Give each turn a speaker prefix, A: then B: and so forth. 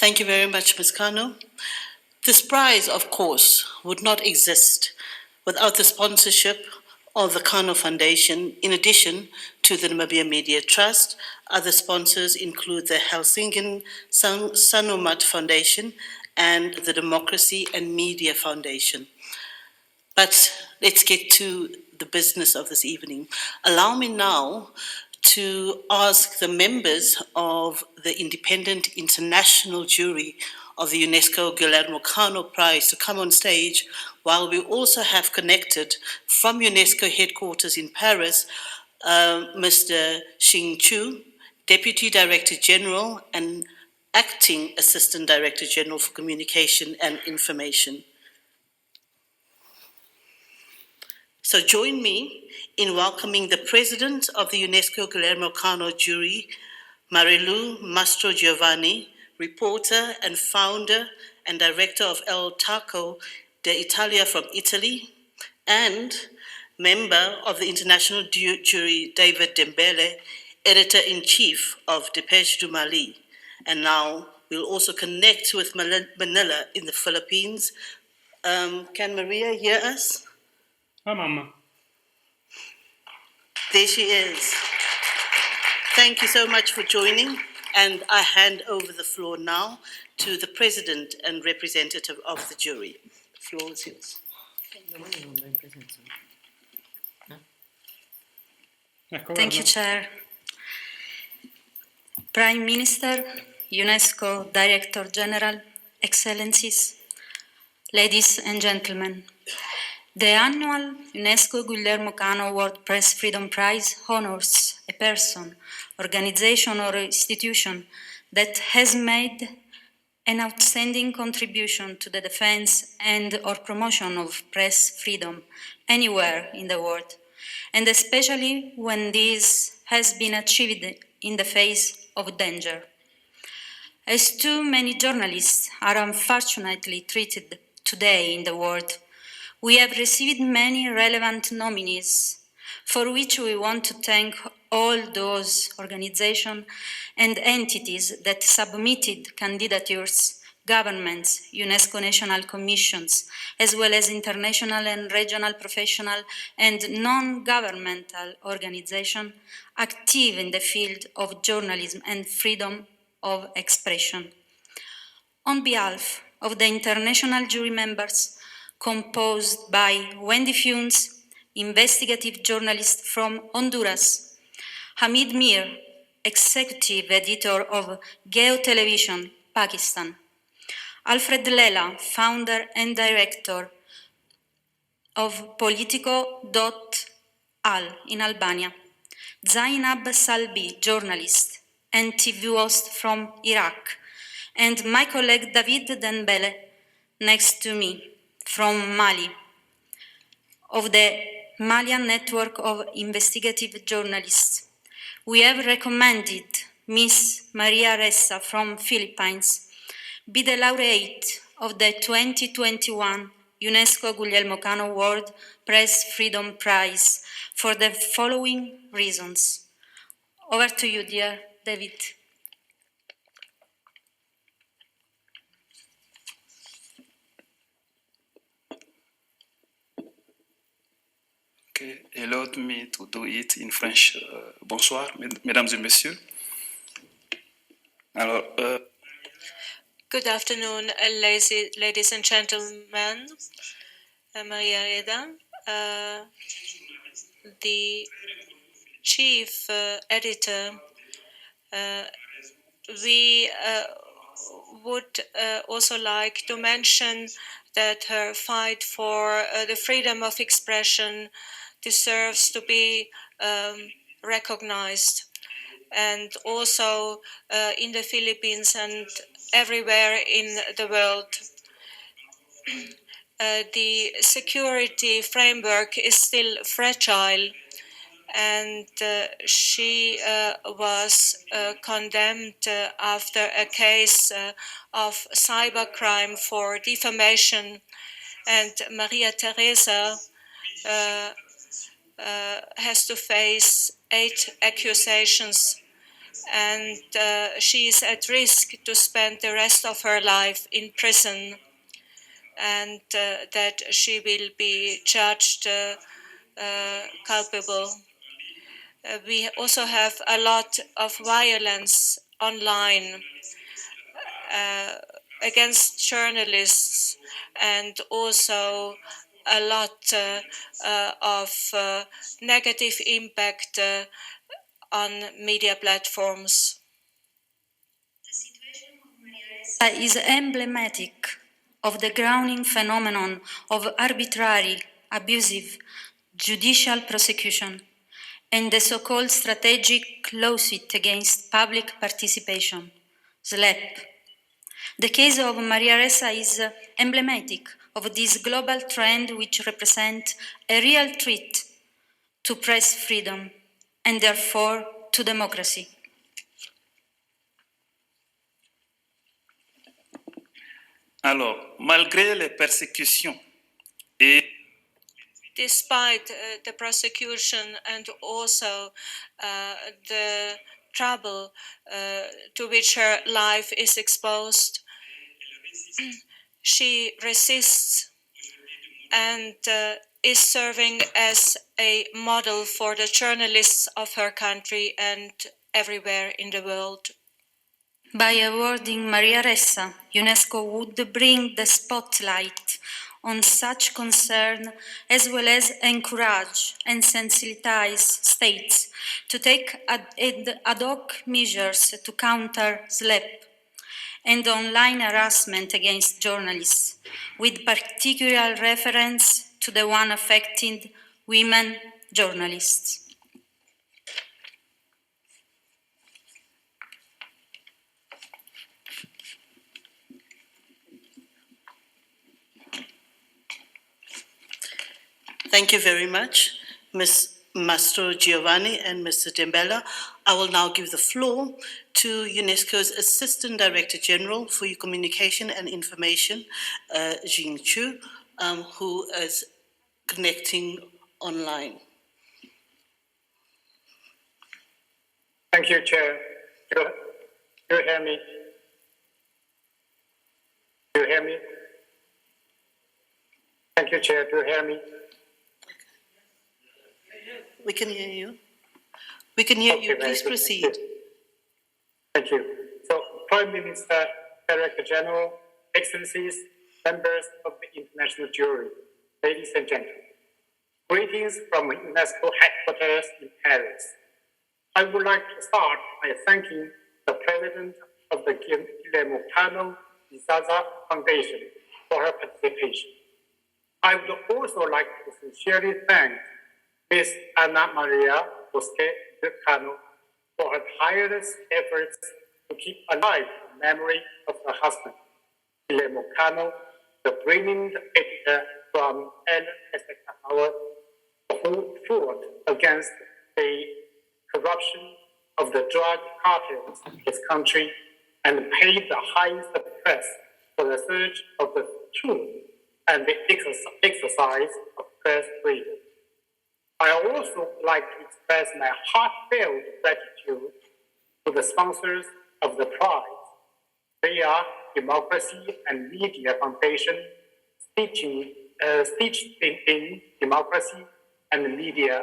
A: Thank you very much, Ms. CANO. This prize, of course, would not exist without the sponsorship of the CANO Foundation. In addition to the Namibia Media Trust, other sponsors include the Helsinki Sanomat Foundation and the Democracy and Media Foundation. But let's get to the business of this evening. Allow me now to ask the members of the Independent International Jury of the UNESCO Guillermo Cano Prize to come on stage, while we also have connected from UNESCO headquarters in Paris, Mr. Xing Chu, Deputy Director General and Acting Assistant Director General for Communication and Information. So join me in welcoming the President of the UNESCO Guillermo Cano Jury, Marilu Mastrogiovanni, reporter and founder and director of El Taco d'Italia from Italy, and member of the International Jury, David Dembele, editor-in-chief of Dépêche du Mali. And now we'll also connect with Manila in the Philippines. Can Maria hear us?
B: Hi, Mama.
A: There she is. Thank you so much for joining, and I hand over the floor now to the President and representative of the jury. The floor is yours.
C: Thank you, Chair. Prime Minister, UNESCO Director General, Excellencies, ladies and gentlemen. The annual UNESCO Guillermo Cano World Press Freedom Prize honors a person, organization or institution that has made an outstanding contribution to the defense and or promotion of press freedom anywhere in the world, and especially when this has been achieved in the face of danger. As too many journalists are unfortunately treated today in the world, we have received many relevant nominees, for which we want to thank all those organizations and entities that submitted candidatures, governments, UNESCO national commissions, as well as international and regional professional and non-governmental organizations active in the field of journalism and freedom of expression. On behalf of the international jury members, composed by Wendy Funes, investigative journalist from Honduras, Hamid Mir, executive editor of Geo Television, Pakistan, Alfred Lela, founder and director of Politico.al in Albania, Zainab Salbi, journalist and TV host from Iraq, and my colleague David Dembele, next to me, from Mali, of the Malian Network of Investigative Journalists. We have recommended Ms. Maria Ressa from Philippines be the laureate of the 2021 UNESCO Guillermo Cano World Press Freedom Prize for the following reasons. Over to you, dear David.
D: Okay, allow me to do it in French. Bonsoir, mesdames et messieurs. Alors,
E: Good afternoon, ladies and gentlemen. Maria Reda, the chief editor. We would also like to mention that her fight for the freedom of expression deserves to be recognized, and also in the Philippines and everywhere in the world. The security framework is still fragile, and she was condemned after a case of cybercrime for defamation, and Maria Teresa has to face 8 accusations and she is at risk to spend the rest of her life in prison, and that she will be judged culpable. We also have a lot of violence online against journalists, and also a lot of negative impact on media platforms.
C: Is emblematic of the growing phenomenon of arbitrary, abusive judicial prosecution and the so-called strategic lawsuit against public participation, SLAP. The case of Maria Ressa is emblematic of this global trend, which represents a real threat to press freedom and therefore to democracy.
D: Alors, malgré les persécutions et
E: Despite the prosecution and also the trouble to which her life is exposed, she resists and is serving as a model for the journalists of her country and everywhere in the world.
C: By awarding Maria Ressa, UNESCO would bring the spotlight on such concern, as well as encourage and sensitize states to take ad hoc measures to counter SLAP and online harassment against journalists, with particular reference to the one affecting women journalists.
A: Thank you very much, Ms. Mastrogiovanni and Mr. Dembella. I will now give the floor to UNESCO's Assistant Director General for Communication and Information, Jing Chu, who is connecting online.
B: Thank you, Chair. Do you hear me? Do you hear me? Thank you, Chair. Do you hear me?
A: We can hear you. We can hear you. Please proceed.
B: Thank you. So, Prime Minister, Director General, Excellencies, members of the international jury, ladies and gentlemen, greetings from UNESCO headquarters in Paris. I would like to start by thanking the President of the Guillermo CANO Foundation for her participation. I would also like to sincerely thank Ms. Ana Maria Bosque de Cano for her tireless efforts to keep alive the memory of her husband, Guillermo Cano, the brilliant editor from El Espectador, who fought against the corruption of the drug cartels in his country and paid the highest price for the search of the truth and the exercise of press freedom. I also like to express my heartfelt gratitude to the sponsors of the prize. They are Democracy and Media Foundation, stitched in democracy and media